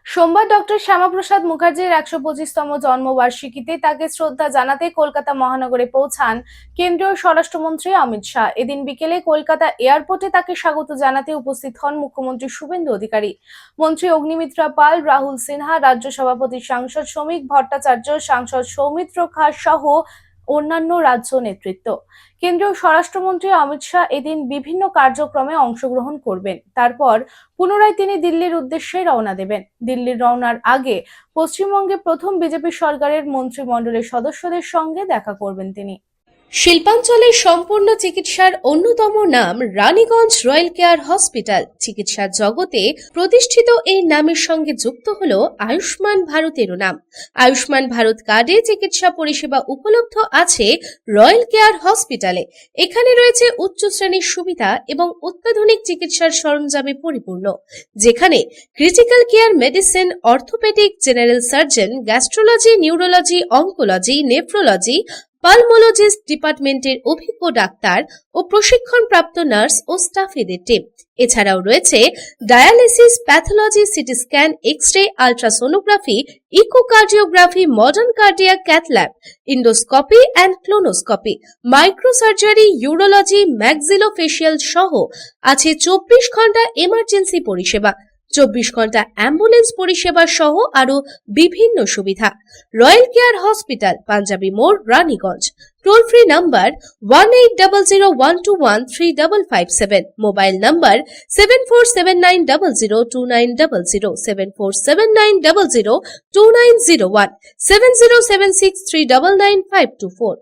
সোমবার ডক্টর শ্যামাপ্রসাদ মুখার্জির ১২৫তম জন্মবার্ষিকীতে তাকে শ্রদ্ধা জানাতে কলকাতা মহানগরে পৌঁছান কেন্দ্রীয় স্বরাষ্ট্রমন্ত্রী অমিত শাহ। এদিন বিকেলে কলকাতা এয়ারপোর্টে তাকে স্বাগত জানাতে উপস্থিত হন মুখ্যমন্ত্রী শুভেন্দু অধিকারী, মন্ত্রী অগ্নিমিত্রা পাল, রাহুল সিনহা, রাজ্য সভাপতি সাংসদ শ্রমিক ভট্টাচার্য, সাংসদ সৌমিত্র খাঁ সহ অন্যান্য রাজ্য নেতৃত্ব। কেন্দ্রীয় স্বরাষ্ট্রমন্ত্রী অমিত শাহ এদিন বিভিন্ন কার্যক্রমে অংশগ্রহণ করবেন। তারপর পুনরায় তিনি দিল্লির উদ্দেশ্যে রওনা দেবেন। দিল্লির রওনার আগে পশ্চিমবঙ্গে প্রথম বিজেপি সরকারের মন্ত্রিমণ্ডলের সদস্যদের সঙ্গে দেখা করবেন তিনি। শিল্পাঞ্চলের সম্পূর্ণ চিকিৎসার অন্যতম নাম রানীগঞ্জ রয়্যাল কেয়ার হসপিটাল। চিকিৎসার জগতে প্রতিষ্ঠিত এই নামের সঙ্গে যুক্ত হলো আয়ুষ্মান ভারতেরও নাম। আয়ুষ্মান ভারত কার্ডে চিকিৎসা পরিষেবা উপলব্ধ আছে রয়্যাল কেয়ার হসপিটালে। এখানে রয়েছে উচ্চ শ্রেণীর সুবিধা এবং অত্যাধুনিক চিকিৎসার সরঞ্জামে পরিপূর্ণ, যেখানে critical care medicine, orthopedic, general surgeon, gastrology, neurology, oncology, nephrology, pulmologist ডিপার্টমেন্টের অভিজ্ঞ ডাক্তার ও প্রশিক্ষণপ্রাপ্ত নার্স ও স্টাফেদের টিম। এছাড়াও রয়েছে dialysis, pathology, CT scan, x ray, ultrasonography, echocardiography, modern cardiac cath lab, endoscopy and colonoscopy, microsurgery, urology, maxillofacial সহ আছে 24 ঘন্টা emergency পরিষেবা, 24 ঘন্টা অ্যাম্বুলেন্স পরিষেবা সহ আরো বিভিন্ন সুবিধা। রয়্যাল কেয়ার হসপিটাল, পাঞ্জাবি মোড়, Raniganj. Toll free number 1800121355, mobile number 7479002900, 7479002901, 7076399524।